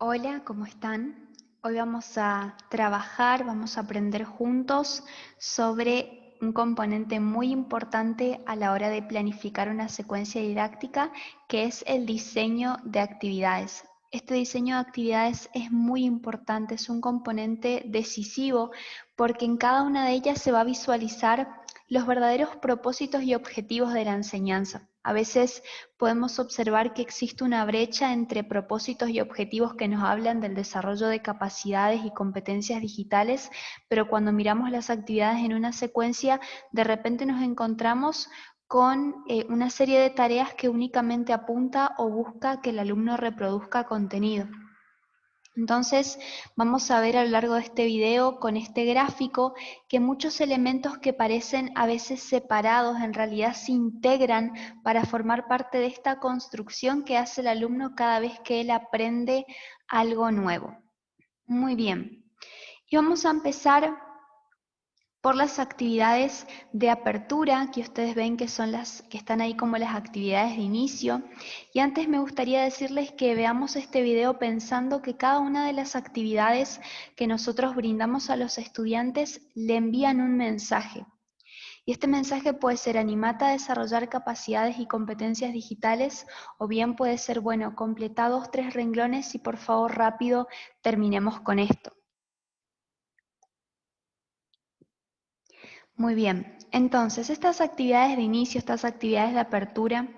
Hola, ¿cómo están? Hoy vamos a trabajar, vamos a aprender juntos sobre un componente muy importante a la hora de planificar una secuencia didáctica, que es el diseño de actividades. Este diseño de actividades es muy importante, es un componente decisivo porque en cada una de ellas se va a visualizar los verdaderos propósitos y objetivos de la enseñanza. A veces podemos observar que existe una brecha entre propósitos y objetivos que nos hablan del desarrollo de capacidades y competencias digitales, pero cuando miramos las actividades en una secuencia, de repente nos encontramos con una serie de tareas que únicamente apunta o busca que el alumno reproduzca contenido. Entonces vamos a ver a lo largo de este video con este gráfico que muchos elementos que parecen a veces separados en realidad se integran para formar parte de esta construcción que hace el alumno cada vez que él aprende algo nuevo. Muy bien, y vamos a empezar por las actividades de apertura, que ustedes ven que son las que están ahí como las actividades de inicio. Y antes me gustaría decirles que veamos este video pensando que cada una de las actividades que nosotros brindamos a los estudiantes le envían un mensaje. Y este mensaje puede ser animate a desarrollar capacidades y competencias digitales, o bien puede ser, bueno, completa 2, 3 renglones y por favor rápido terminemos con esto. Muy bien, entonces estas actividades de inicio, estas actividades de apertura,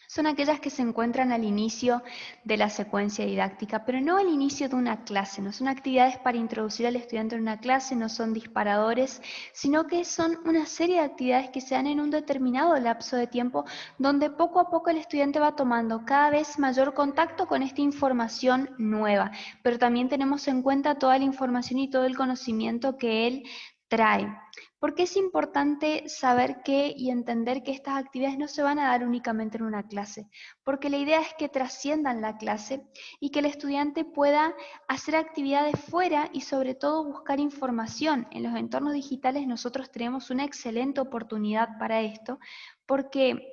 son aquellas que se encuentran al inicio de la secuencia didáctica, pero no al inicio de una clase, no son actividades para introducir al estudiante en una clase, no son disparadores, sino que son una serie de actividades que se dan en un determinado lapso de tiempo, donde poco a poco el estudiante va tomando cada vez mayor contacto con esta información nueva, pero también tenemos en cuenta toda la información y todo el conocimiento que él trae. ¿Por qué es importante saber que y entender que estas actividades no se van a dar únicamente en una clase? Porque la idea es que trasciendan la clase y que el estudiante pueda hacer actividades fuera y sobre todo buscar información. En los entornos digitales nosotros tenemos una excelente oportunidad para esto porque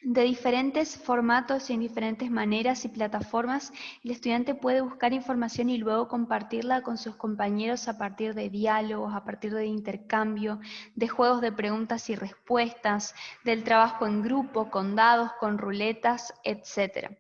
de diferentes formatos y en diferentes maneras y plataformas, el estudiante puede buscar información y luego compartirla con sus compañeros a partir de diálogos, a partir de intercambio, de juegos de preguntas y respuestas, del trabajo en grupo, con dados, con ruletas, etc.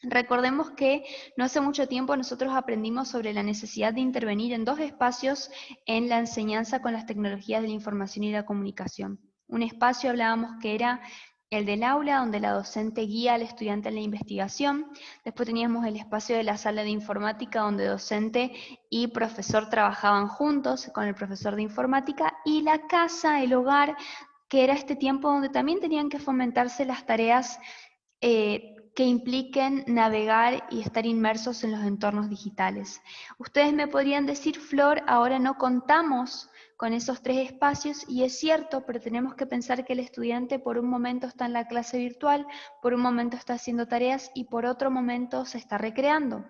Recordemos que no hace mucho tiempo nosotros aprendimos sobre la necesidad de intervenir en dos espacios en la enseñanza con las tecnologías de la información y la comunicación. Un espacio hablábamos que era el del aula, donde la docente guía al estudiante en la investigación. Después teníamos el espacio de la sala de informática, donde docente y profesor trabajaban juntos con el profesor de informática. Y la casa, el hogar, que era este tiempo donde también tenían que fomentarse las tareas que impliquen navegar y estar inmersos en los entornos digitales. Ustedes me podrían decir, Flor, ahora no contamos con esos tres espacios, y es cierto, pero tenemos que pensar que el estudiante por un momento está en la clase virtual, por un momento está haciendo tareas y por otro momento se está recreando.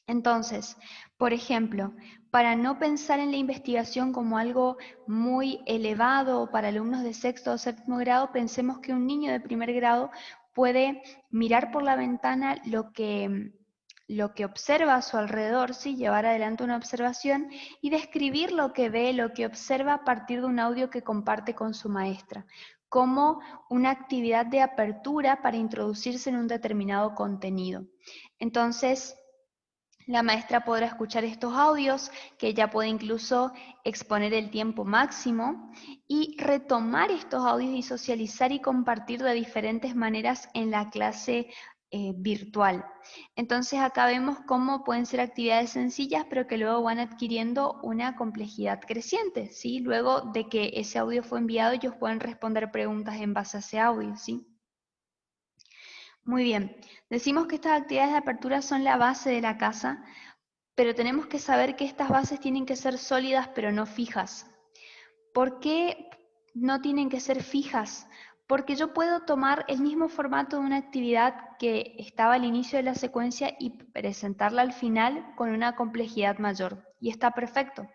Entonces, por ejemplo, para no pensar en la investigación como algo muy elevado para alumnos de sexto o séptimo grado, pensemos que un niño de primer grado puede mirar por la ventana lo que observa a su alrededor, ¿sí? Llevar adelante una observación y describir lo que ve, lo que observa a partir de un audio que comparte con su maestra, como una actividad de apertura para introducirse en un determinado contenido. Entonces, la maestra podrá escuchar estos audios, que ella puede incluso exponer el tiempo máximo y retomar estos audios y socializar y compartir de diferentes maneras en la clase virtual. Entonces acá vemos cómo pueden ser actividades sencillas, pero que luego van adquiriendo una complejidad creciente, ¿sí? Luego de que ese audio fue enviado, ellos pueden responder preguntas en base a ese audio, ¿sí? Muy bien, decimos que estas actividades de apertura son la base de la casa, pero tenemos que saber que estas bases tienen que ser sólidas pero no fijas. ¿Por qué no tienen que ser fijas? Porque yo puedo tomar el mismo formato de una actividad que estaba al inicio de la secuencia y presentarla al final con una complejidad mayor. Y está perfecto.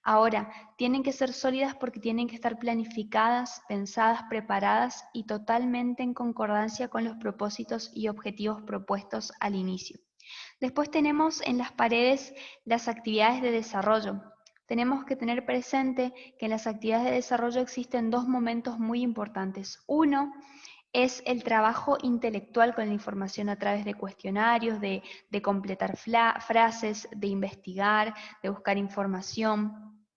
Ahora, tienen que ser sólidas porque tienen que estar planificadas, pensadas, preparadas y totalmente en concordancia con los propósitos y objetivos propuestos al inicio. Después tenemos en las paredes las actividades de desarrollo. Tenemos que tener presente que en las actividades de desarrollo existen dos momentos muy importantes. Uno es el trabajo intelectual con la información a través de cuestionarios, de completar frases, de investigar, de buscar información,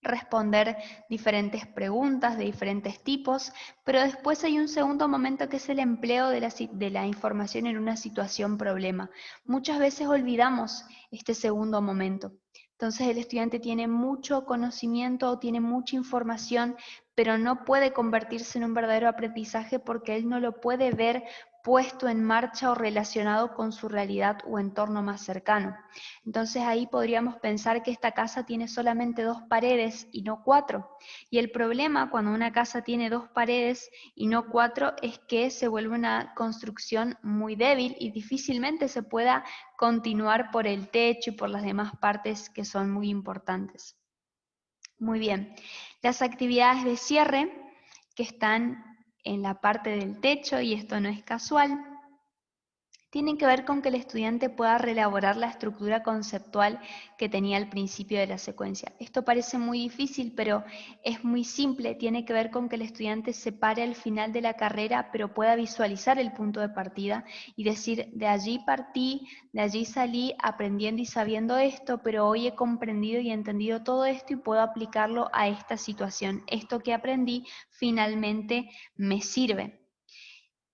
responder diferentes preguntas de diferentes tipos, pero después hay un segundo momento que es el empleo de la información en una situación problema. Muchas veces olvidamos este segundo momento. Entonces el estudiante tiene mucho conocimiento o tiene mucha información, pero no puede convertirse en un verdadero aprendizaje porque él no lo puede ver puesto en marcha o relacionado con su realidad o entorno más cercano. Entonces ahí podríamos pensar que esta casa tiene solamente 2 paredes y no 4. Y el problema cuando una casa tiene 2 paredes y no 4 es que se vuelve una construcción muy débil y difícilmente se pueda continuar por el techo y por las demás partes que son muy importantes. Muy bien, las actividades de cierre que están en la parte del techo, y esto no es casual, tienen que ver con que el estudiante pueda reelaborar la estructura conceptual que tenía al principio de la secuencia. Esto parece muy difícil, pero es muy simple. Tiene que ver con que el estudiante se pare al final de la carrera, pero pueda visualizar el punto de partida y decir, de allí partí, de allí salí aprendiendo y sabiendo esto, pero hoy he comprendido y entendido todo esto y puedo aplicarlo a esta situación. Esto que aprendí finalmente me sirve.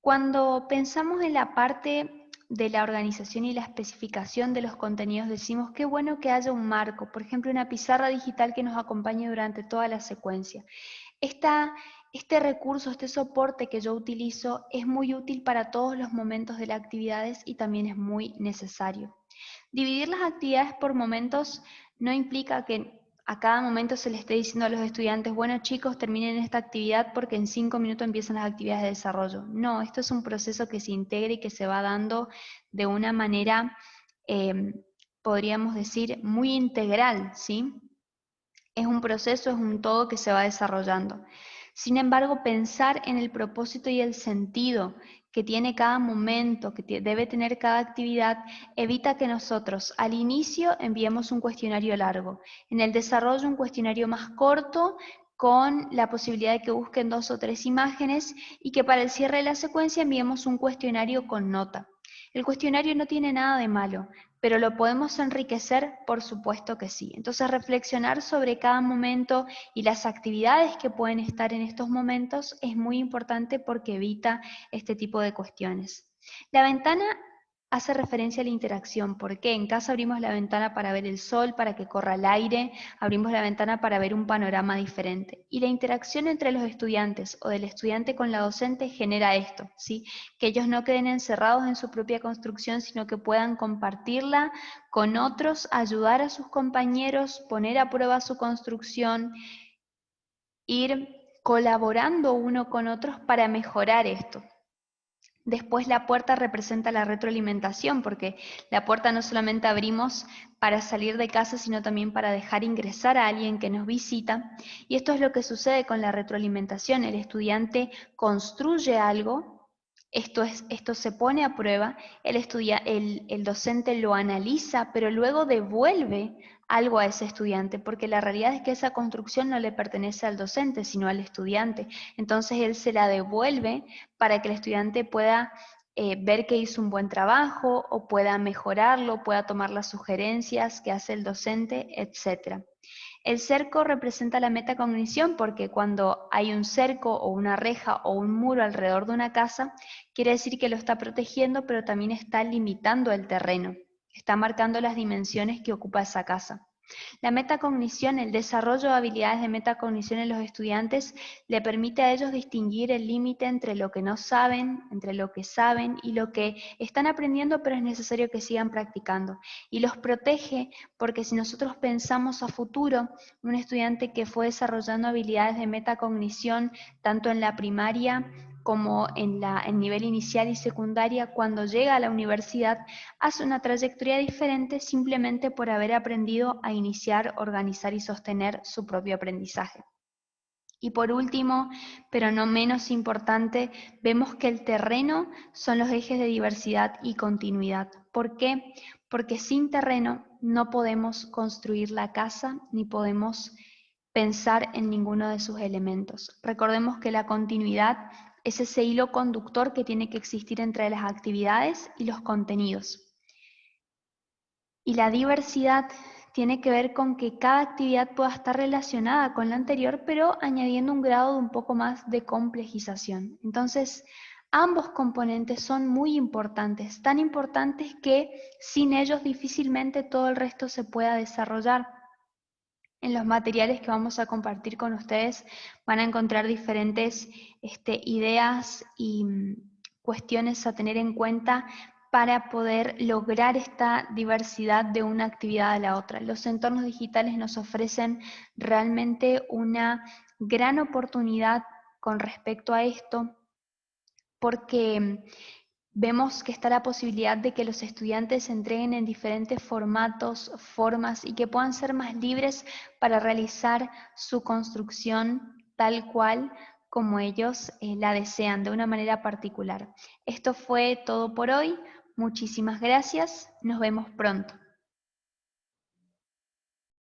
Cuando pensamos en la parte de la organización y la especificación de los contenidos, decimos qué bueno que haya un marco, por ejemplo, una pizarra digital que nos acompañe durante toda la secuencia. Este recurso, este soporte que yo utilizo es muy útil para todos los momentos de las actividades y también es muy necesario. Dividir las actividades por momentos no implica que a cada momento se le esté diciendo a los estudiantes, bueno chicos, terminen esta actividad porque en 5 minutos empiezan las actividades de desarrollo. No, esto es un proceso que se integra y que se va dando de una manera, podríamos decir, muy integral, ¿sí? Es un proceso, es un todo que se va desarrollando. Sin embargo, pensar en el propósito y el sentido que tiene cada momento, que debe tener cada actividad, evita que nosotros al inicio enviemos un cuestionario largo, en el desarrollo un cuestionario más corto, con la posibilidad de que busquen 2 o 3 imágenes y que para el cierre de la secuencia enviemos un cuestionario con nota. El cuestionario no tiene nada de malo, pero ¿lo podemos enriquecer? Por supuesto que sí. Entonces, reflexionar sobre cada momento y las actividades que pueden estar en estos momentos es muy importante porque evita este tipo de cuestiones. La ventana hace referencia a la interacción. ¿Por qué? En casa abrimos la ventana para ver el sol, para que corra el aire, abrimos la ventana para ver un panorama diferente. Y la interacción entre los estudiantes o del estudiante con la docente genera esto, ¿sí? Que ellos no queden encerrados en su propia construcción, sino que puedan compartirla con otros, ayudar a sus compañeros, poner a prueba su construcción, ir colaborando uno con otros para mejorar esto. Después la puerta representa la retroalimentación, porque la puerta no solamente abrimos para salir de casa, sino también para dejar ingresar a alguien que nos visita. Y esto es lo que sucede con la retroalimentación. El estudiante construye algo, esto se pone a prueba, el docente lo analiza, pero luego devuelve algo a ese estudiante, porque la realidad es que esa construcción no le pertenece al docente, sino al estudiante. Entonces él se la devuelve para que el estudiante pueda ver que hizo un buen trabajo o pueda mejorarlo, pueda tomar las sugerencias que hace el docente, etc. El cerco representa la metacognición porque cuando hay un cerco o una reja o un muro alrededor de una casa, quiere decir que lo está protegiendo, pero también está limitando el terreno, está marcando las dimensiones que ocupa esa casa. La metacognición, el desarrollo de habilidades de metacognición en los estudiantes, le permite a ellos distinguir el límite entre lo que no saben, entre lo que saben y lo que están aprendiendo, pero es necesario que sigan practicando. Y los protege porque si nosotros pensamos a futuro, un estudiante que fue desarrollando habilidades de metacognición, tanto en la primaria como en nivel inicial y secundaria, cuando llega a la universidad, hace una trayectoria diferente simplemente por haber aprendido a iniciar, organizar y sostener su propio aprendizaje. Y por último, pero no menos importante, vemos que el terreno son los ejes de diversidad y continuidad. ¿Por qué? Porque sin terreno no podemos construir la casa ni podemos pensar en ninguno de sus elementos. Recordemos que la continuidad es ese hilo conductor que tiene que existir entre las actividades y los contenidos. Y la diversidad tiene que ver con que cada actividad pueda estar relacionada con la anterior, pero añadiendo un grado de un poco más de complejización. Entonces, ambos componentes son muy importantes, tan importantes que sin ellos difícilmente todo el resto se pueda desarrollar. En los materiales que vamos a compartir con ustedes van a encontrar diferentes ideas y cuestiones a tener en cuenta para poder lograr esta diversidad de una actividad a la otra. Los entornos digitales nos ofrecen realmente una gran oportunidad con respecto a esto, porque vemos que está la posibilidad de que los estudiantes se entreguen en diferentes formatos, formas y que puedan ser más libres para realizar su construcción tal cual como ellos la desean, de una manera particular. Esto fue todo por hoy. Muchísimas gracias. Nos vemos pronto.